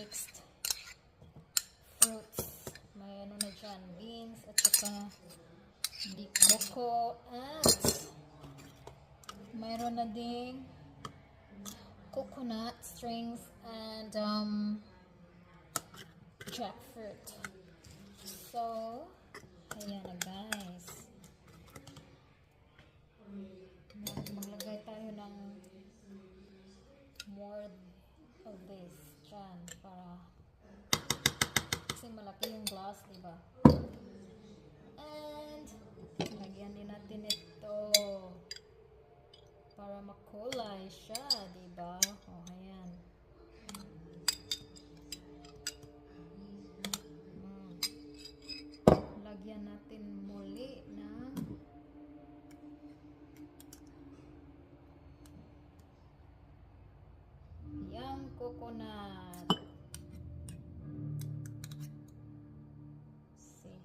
mixed fruits. May ano na dyan, beans at saka di coco at mayroon na ding coconut strings and jackfruit. So, ayan na guys. Maglagay tayo ng more of this dyan para kasi malaki yung glass, diba? And lagyan din natin ito para makulay siya, diba? O, ayan. Lagyan natin muli ng yung coconut. See,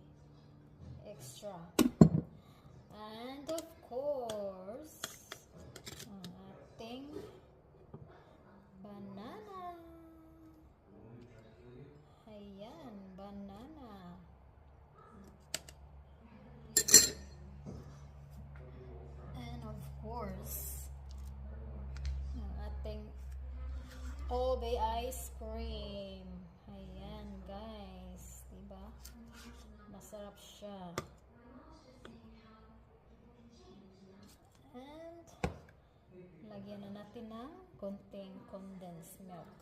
extra. And of course, ang ating banana. Ayan, banana. And of course, ang ating Obey ice cream. Ayan, guys. Diba? Masarap siya. And, lagyan na natin ng konting condensed milk.